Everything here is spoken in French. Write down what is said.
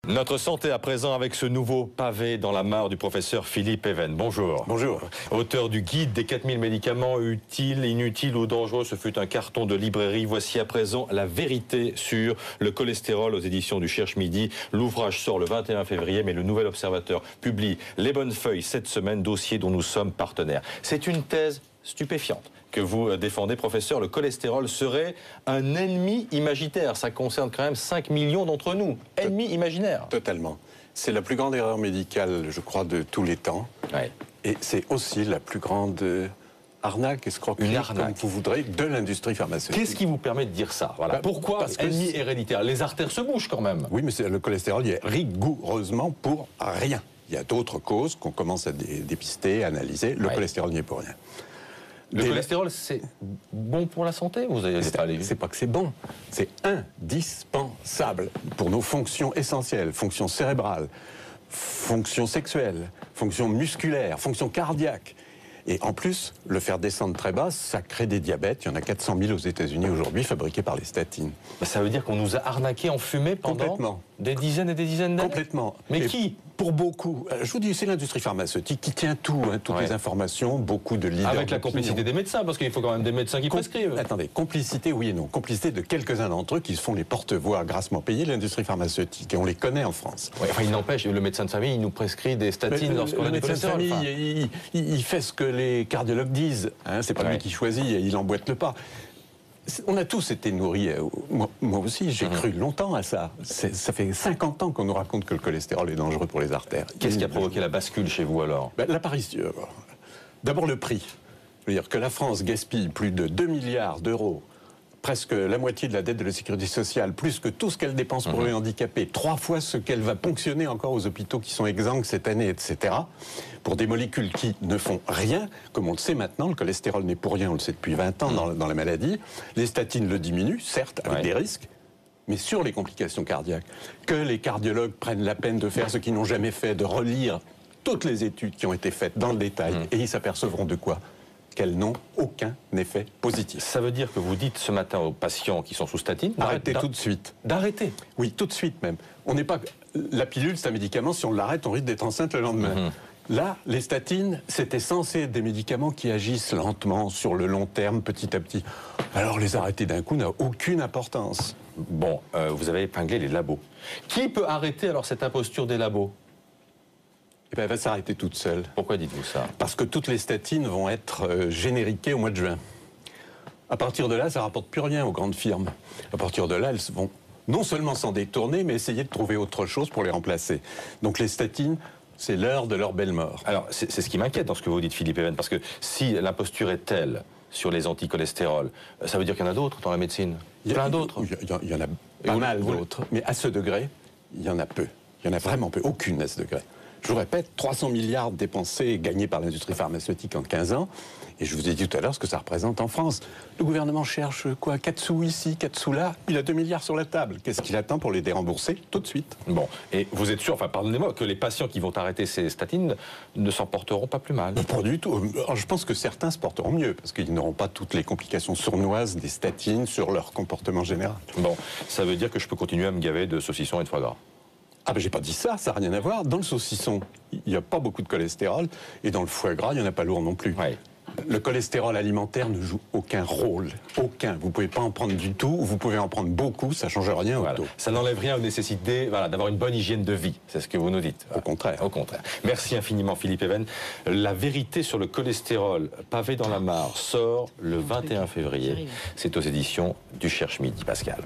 Notre santé à présent avec ce nouveau pavé dans la mare du professeur Philippe Even. Bonjour. Bonjour. Auteur du guide des 4000 médicaments utiles, inutiles ou dangereux. Ce fut un carton de librairie. Voici à présent la vérité sur le cholestérol aux éditions du Cherche Midi. L'ouvrage sort le 21 février, mais le Nouvel Observateur publie les bonnes feuilles cette semaine, dossier dont nous sommes partenaires. C'est une thèse stupéfiante que vous défendez, professeur. Le cholestérol serait un ennemi imaginaire. Ça concerne quand même 5 millions d'entre nous. Ennemi imaginaire. Totalement. C'est la plus grande erreur médicale, je crois, de tous les temps. Ouais. Et c'est aussi la plus grande arnaque, escroquerie, comme vous voudrez, de l'industrie pharmaceutique. Qu'est-ce qui vous permet de dire ça? Voilà. Pourquoi ennemi héréditaire? Les artères se bouchent quand même. Oui, mais le cholestérol, il est rigoureusement pour rien. Il y a d'autres causes qu'on commence à dépister, à analyser. Le cholestérol n'y est pour rien. Le cholestérol, c'est bon pour la santé? Vous avez pas les... C'est pas que c'est bon, c'est indispensable pour nos fonctions essentielles, fonctions cérébrales, fonctions sexuelles, fonctions musculaires, fonctions cardiaques. Et en plus, le faire descendre très bas, ça crée des diabètes. Il y en a 400 000 aux États-Unis aujourd'hui, fabriqués par les statines. Ça veut dire qu'on nous a arnaqué, enfumé pendant des dizaines et des dizaines d'années? Complètement. Mais qui? Pour beaucoup. Je vous dis, c'est l'industrie pharmaceutique qui tient tout, toutes les informations, beaucoup de leaders. Avec la complicité des médecins, parce qu'il faut quand même des médecins qui prescrivent. Attendez, complicité, oui et non. Complicité de quelques-uns d'entre eux qui se font les porte-voix grassement payés de l'industrie pharmaceutique. Et on les connaît en France. Ouais, enfin, il n'empêche, le médecin de famille, il nous prescrit des statines lorsqu'on a du cholestérol. Le médecin de famille, il fait ce que les cardiologues disent. Hein, c'est pas lui qui choisit, il emboîte le pas. On a tous été nourris, moi aussi, j'ai cru longtemps à ça. Ça fait 50 ans qu'on nous raconte que le cholestérol est dangereux pour les artères. Qu'est-ce qui a provoqué la bascule chez vous alors? L'apparition. D'abord le prix. Je veux dire que la France gaspille plus de 2 milliards d'euros, presque la moitié de la dette de la sécurité sociale, plus que tout ce qu'elle dépense pour les handicapés, 3 fois ce qu'elle va ponctionner encore aux hôpitaux qui sont exsangues cette année, etc., pour des molécules qui ne font rien, comme on le sait maintenant, le cholestérol n'est pour rien, on le sait depuis 20 ans dans la maladie, les statines le diminuent, certes, avec des risques, mais sur les complications cardiaques, que les cardiologues prennent la peine de faire ce qu'ils n'ont jamais fait, de relire toutes les études qui ont été faites dans le détail, et ils s'apercevront de quoi? Qu'elles n'ont aucun effet positif. Ça veut dire que vous dites ce matin aux patients qui sont sous statine... Arrêtez tout de suite. D'arrêter? Oui, tout de suite même. On n'est pas... La pilule, c'est un médicament, si on l'arrête, on risque d'être enceinte le lendemain. Là, les statines, c'était censé être des médicaments qui agissent lentement, sur le long terme, petit à petit. Alors les arrêter d'un coup n'a aucune importance. Bon, vous avez épinglé les labos. Qui peut arrêter alors cette imposture des labos? Eh bien, elle va s'arrêter toute seule. Pourquoi dites-vous ça? Parce que toutes les statines vont être génériquées au mois de juin. À partir de là, ça ne rapporte plus rien aux grandes firmes. À partir de là, elles vont non seulement s'en détourner, mais essayer de trouver autre chose pour les remplacer. Donc les statines, c'est l'heure de leur belle mort. Alors, c'est ce qui m'inquiète dans ce que vous dites, Philippe Even, parce que si l'imposture est telle sur les anticholestérol, ça veut dire qu'il y en a d'autres dans la médecine? Plein d'autres? Il y en a pas mal d'autres, mais à ce degré, il y en a peu. Il y en a vraiment peu, aucune à ce degré. Je vous répète, 300 milliards dépensés et gagnés par l'industrie pharmaceutique en 15 ans. Et je vous ai dit tout à l'heure ce que ça représente en France. Le gouvernement cherche quoi? 4 sous ici, 4 sous là. Il a 2 milliards sur la table. Qu'est-ce qu'il attend pour les dérembourser tout de suite? Bon, et vous êtes sûr, enfin pardonnez-moi, que les patients qui vont arrêter ces statines ne s'en porteront pas plus mal? Pas du tout. Alors, je pense que certains se porteront mieux, parce qu'ils n'auront pas toutes les complications sournoises des statines sur leur comportement général. Bon, ça veut dire que je peux continuer à me gaver de saucissons et de foie gras? Ah ben j'ai pas dit ça, ça n'a rien à voir. Dans le saucisson, il n'y a pas beaucoup de cholestérol, et dans le foie gras, il n'y en a pas lourd non plus. Le cholestérol alimentaire ne joue aucun rôle, aucun. Vous pouvez pas en prendre du tout, vous pouvez en prendre beaucoup, ça change rien au taux. Ça n'enlève rien aux nécessités d'avoir une bonne hygiène de vie, c'est ce que vous nous dites. Au contraire. Au contraire. Merci infiniment Philippe Even. La vérité sur le cholestérol, pavé dans la mare, sort le 21 février. C'est aux éditions du Cherche Midi, Pascal.